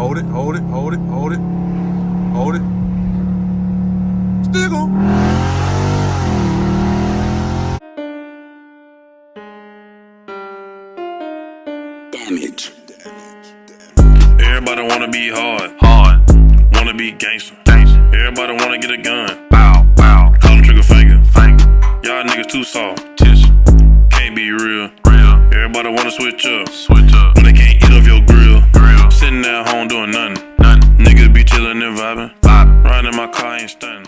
hold it, hold it, hold it, hold it, hold it. Still going. Damage. Everybody wanna be hard, wanna be gangster. Everybody wanna get a gun, call them trigger finger. Y'all niggas too soft, can't be real. Everybody wanna switch up, when they can't eat off your grill. Sitting at home doing nothing. Niggas be chillin' and vibing. Riding in my car, ain't stunning.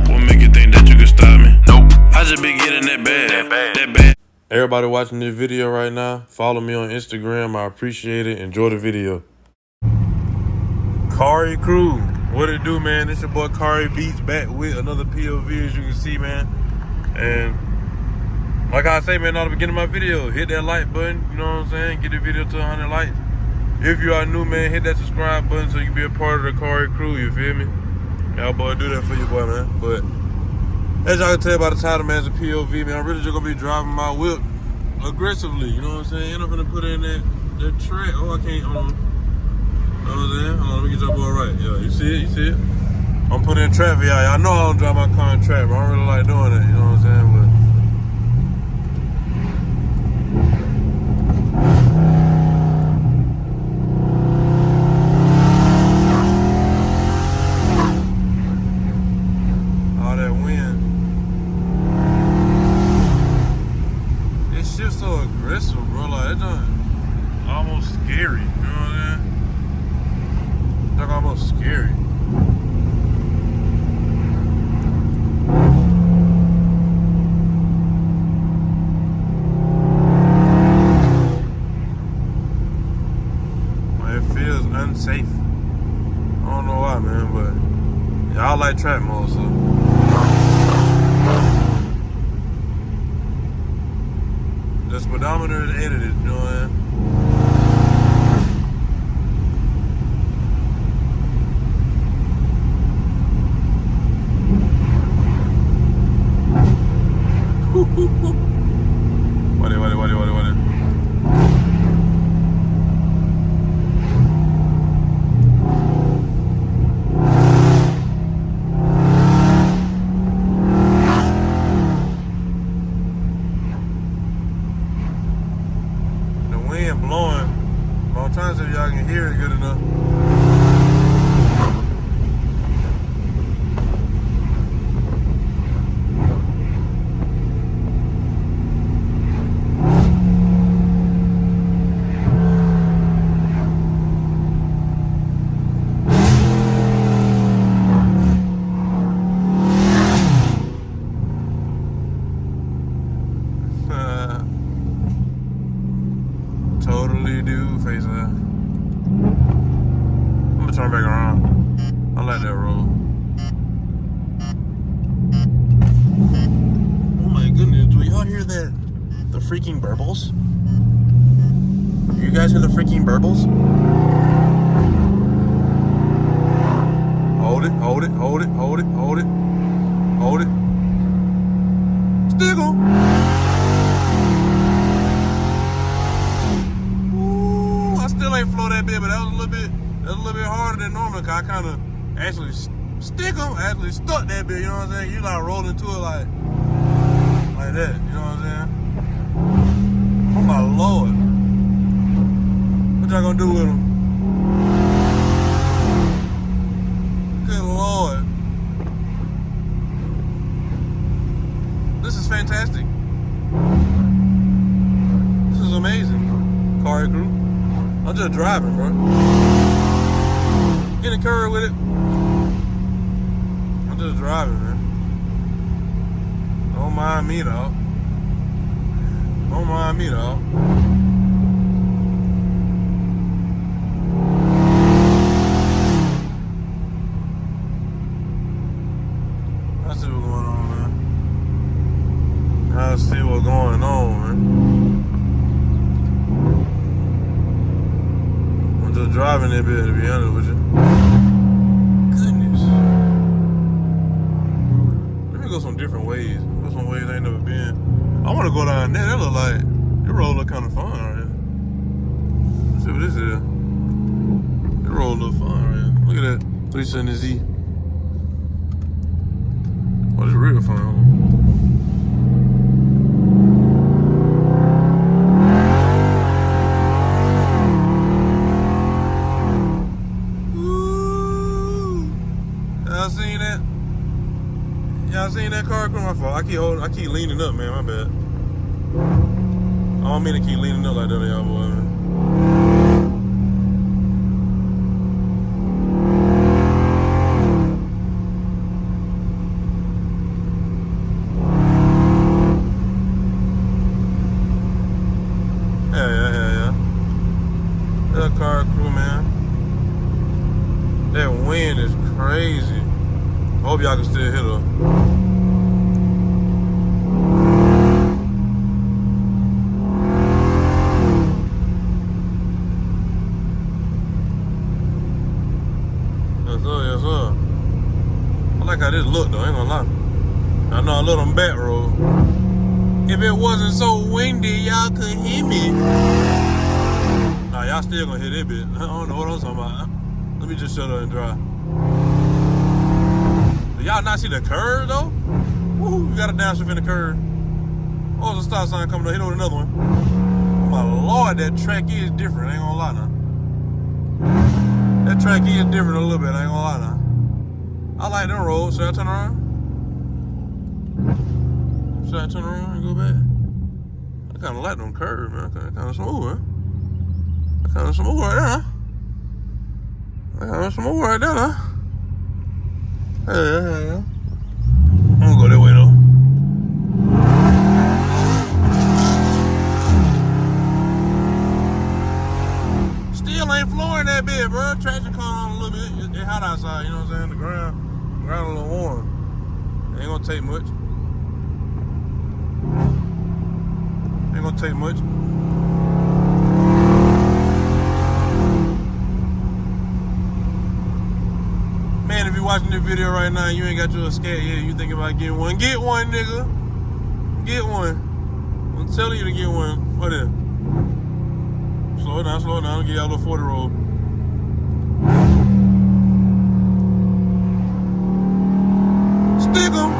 What make you think that you can stop me? Nope. I just been getting that bad. Everybody watching this video right now, follow me on Instagram. I appreciate it. Enjoy the video. Cari crew, what it do, man? It's your boy Cari Beats back with another POV, as you can see, man. And like I say, man, at the beginning of my video, hit that like button, you know what I'm saying? Get the video to 100 likes. If you are new, man, hit that subscribe button so you can be a part of the Cari crew, you feel me? Y'all boy, do that for you, boy, man. But as y'all can tell by the title, man, it's a POV, man. I'm really just gonna be driving my whip aggressively, you know what I'm saying? And I'm gonna put in that track. Oh, I can't, hold on. You know what I'm saying? Hold on, let me get y'all boy right. Yeah, you see it, you see it? I'm putting in traffic, y'all. Y'all know I don't drive my car in traffic, but I don't really like doing that, you know what I'm saying? But so aggressive, bro. Like, it's almost scary. You know what I'm saying? It's like almost scary. Like, it feels unsafe. I don't know why, man, but yeah, I like trap mode, so. The speedometer is edited, you know what I'm What? Wind blowing. I'm trying to see if y'all can hear it good enough. Totally do face that. I'm gonna turn back around. I like that road. Oh my goodness, do y'all hear that? The freaking burbles? You guys hear the freaking burbles? Hold it, hold it, hold it, hold it, hold it, hold it. Still going. Still ain't flow that bit, but that was a little bit harder than normal. Cause I kind of actually actually stuck that bit. You know what I'm saying? You like roll into it like that. You know what I'm saying? Oh my Lord! What y'all gonna do with him? Good Lord! This is fantastic. This is amazing, Cari crew. I'm just driving, bro. Get in the curve with it. I'm just driving, man. Don't mind me, though. Don't mind me, though. I see what's going on, man. I see what's going on, man. Just driving that bit, to be honest with you. Goodness. Let me go some different ways. Go some ways I ain't never been. I want to go down there. That look like, the road look kind of fun right here. Let's see what this is. The road look fun right here. Look at that 370Z. What is real fun? Y'all seen that? Y'all seen that car? My fault. I keep leaning up, man. My bad. I don't mean to keep leaning up like that, y'all boy, man. Yeah. That car crew, man. That wind is crazy. I hope y'all can still hear her. Yes, sir. I like how this look, though. I ain't gonna lie. I know I love them back road. If it wasn't so windy, y'all could hear me. Nah, y'all still gonna hear that bit. I don't know what I'm talking about. Let me just shut up and drive. Do y'all not see the curve, though? Woo, you got a downshift in the curve. Oh, there's a stop sign coming to hit on another one. Oh, my Lord, that track is different. I ain't gonna lie now. That track is different a little bit. I ain't gonna lie now. I like them roads. Should I turn around? Should I turn around and go back? I kind of like them curves, man. Kind of smooth, man. Kind of smooth right there, huh? Kind of smooth right there, huh? Yeah. I'm gonna go that way, though. Still ain't flooring that bit, bro. Traction caught on a little bit. It's hot outside, you know what I'm saying? The ground a little warm. It ain't gonna take much. Ain't gonna take much. Man, if you're watching this video right now and you ain't got your scat yet, you thinking about getting one, get one, nigga. Get one. I'm telling you to get one. What is? Slow it down. I'll give y'all a little 40 roll. Stick 'em.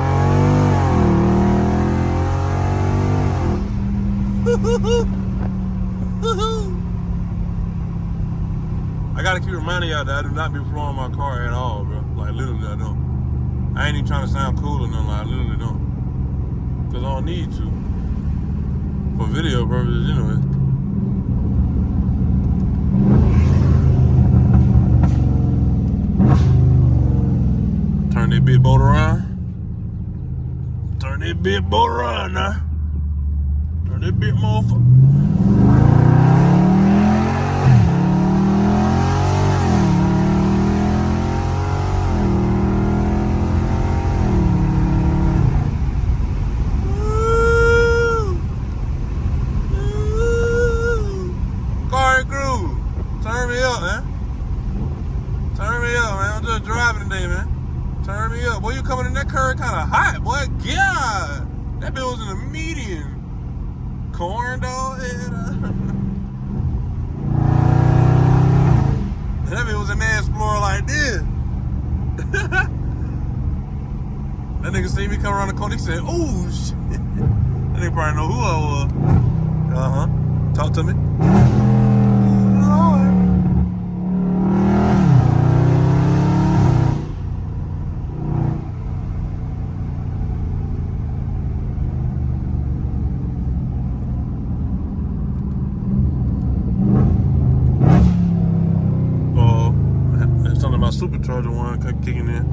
I gotta keep reminding y'all that I do not be flooring my car at all, bro. Like, literally, I don't. I ain't even trying to sound cool or nothing. Like, I literally don't. Because I don't need to. For video purposes, anyway. Turn that big boat around. Turn that big boat around now. Turn that big motherfucker. Cari crew, turn me up, man. Turn me up, man. I'm just driving today, man. Turn me up. Boy, you coming in that curve kind of hot, boy. God. That bill was in the median. Corn dog head. That bill was in there exploring like this. That nigga see me come around the corner, he said, "Oh shit." That nigga probably know who I was. Uh-huh. Talk to me. Lord. My supercharger one kicking in.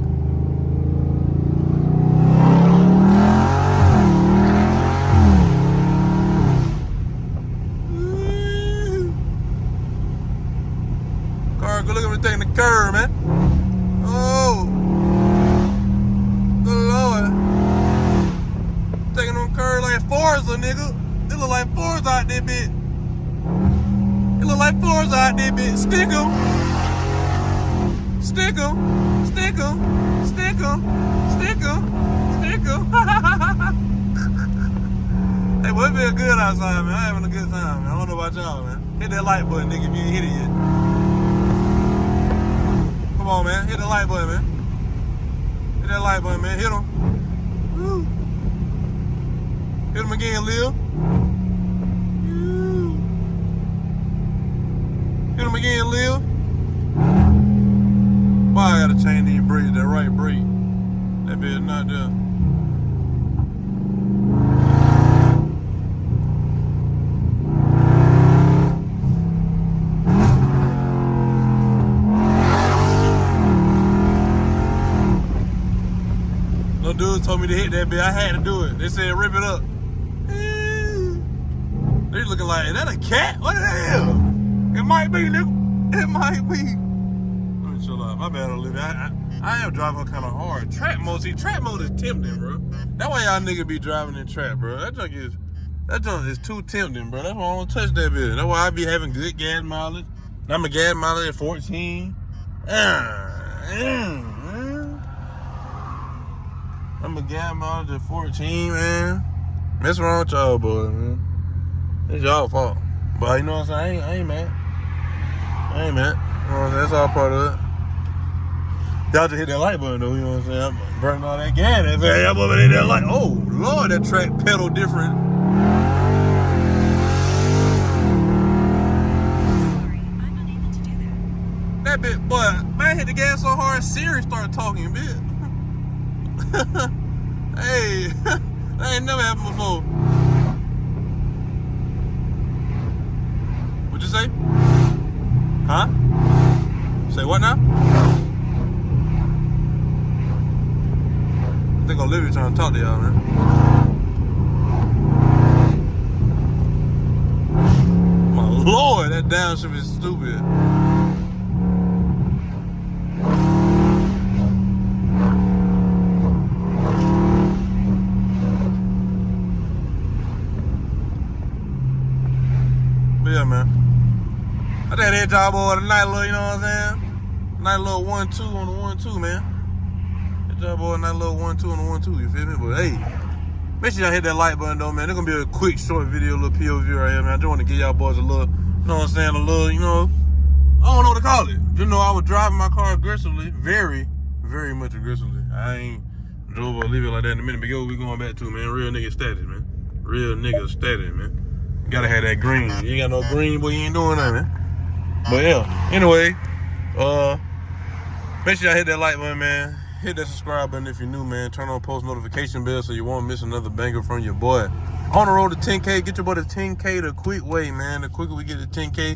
Car, good look at me taking the curve, man. Oh, good Lord. Taking them curve like Forza, nigga. It look like Forza out there, bitch. It look like Forza out there, bitch. Stick 'em. Stick 'em, stick 'em, stick 'em, stick 'em, stick 'em. Hey, outside, man. I'm having a good time, man. I don't know about y'all, man. Hit that like button, nigga, if you ain't hit it yet. Come on, man. Hit the like button, man. Hit that like button, man. Hit him. Woo. Hit him again, Lil. Woo. Hit him again, Lil. Why I gotta change these brakes, that right brake. That bitch not there. No dude told me to hit that bitch. I had to do it. They said rip it up. They looking like, is that a cat? What the hell? It might be, nigga. It might be. Let me chill out. My bad, Olivia. I am driving kind of hard. Trap mode, see, trap mode is tempting, bro. That's why y'all niggas be driving in trap, bro. That junk is too tempting, bro. That's why I don't touch that bitch. That's why I be having good gas mileage. I'm a gas mileage at 14. I'm a gas mileage at 14, man. Mess wrong with y'all, boy, man. It's y'all fault. But you know what I'm saying? I ain't mad. I ain't mad. You know what I'm saying? That's all part of it. Y'all just hit that like button, though. You know what I'm saying? I'm burning all that gas. I'm over there, that light. Oh, Lord, that track pedal different. Sorry, I'm unable to do that. That bit, boy, man, hit the gas so hard, Siri started talking, bitch. Hey, that ain't never happened before. What'd you say? Huh? Say what now? I think Olivia trying to talk to y'all, man. My Lord, that downshift is stupid. But yeah, man. I think that job boy tonight, little, you know what I'm saying? Nice little 1-2 on the 1-2, man. That job boy, nice little 1-2 on the 1-2, you feel me? But hey, make sure y'all hit that like button though, man. It's gonna be a quick, short video, a little POV right here, man. I just want to give y'all boys a little, you know what I'm saying, a little, you know, I don't know what to call it. Just know I was driving my car aggressively, very, very much aggressively. I ain't drove or leave it like that in a minute, but yo, we going back to, man. Real nigga status, man. Real nigga status, man. You gotta have that green. You ain't got no green, boy, you ain't doing that, man. But yeah, anyway, make sure y'all hit that like button, man. Hit that subscribe button if you're new, man. Turn on post notification bell so you won't miss another banger from your boy. On the road to 10K, get your boy to 10K the quick way, man. The quicker we get to 10K,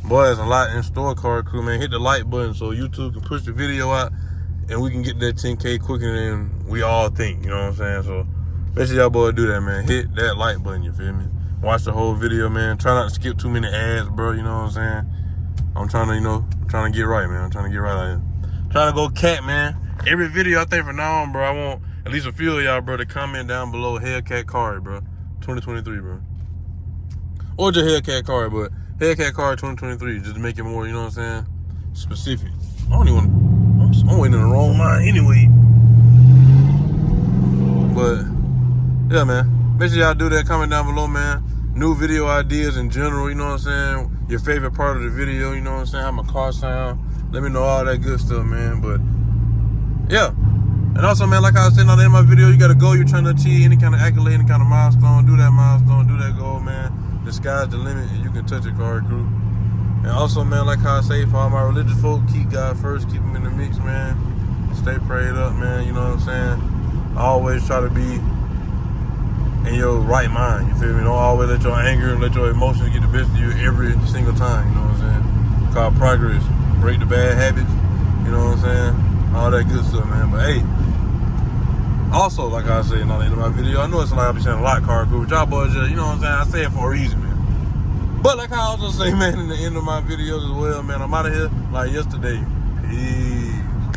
boy, there's a lot in store, Cari crew, man. Hit the like button so YouTube can push the video out and we can get that 10K quicker than we all think, you know what I'm saying? So make sure y'all boys do that, man. Hit that like button, you feel me? Watch the whole video, man. Try not to skip too many ads, bro, you know what I'm saying? I'm trying to, you know, trying to get right, man. I'm trying to get right out here. Trying to go cat, man. Every video, I think from now on, bro, I want at least a few of y'all, bro, to comment down below Hellcat Cari, bro. 2023, bro. Or just Hellcat Cari, but Hellcat Cari 2023, just to make it more, you know what I'm saying, specific. I don't even want to, I'm waiting in the wrong line anyway. But, yeah, man. Make sure y'all do that. Comment down below, man. New video ideas in general, you know what I'm saying? Your favorite part of the video, you know what I'm saying? How my car sound. Let me know all that good stuff, man. But, yeah. And also, man, like I was saying at the end of my video, you got a goal you're trying to achieve, any kind of accolade, any kind of milestone, do that milestone, do that goal, man. The sky's the limit, and you can touch it, Cari crew. And also, man, like how I say, for all my religious folk, keep God first, keep him in the mix, man. Stay prayed up, man, you know what I'm saying? I always try to be in your right mind, you feel me? Don't always let your anger and let your emotions get the best of you every single time, you know what I'm saying? Called progress, break the bad habits, you know what I'm saying? All that good stuff, man. But hey, also, like I said at the end of my video, I know it's like I be saying a lot, Cari crew, but y'all boys just, you know what I'm saying? I say it for a reason, man. But like I also say, man, in the end of my videos as well, man, I'm out of here like yesterday. Peace.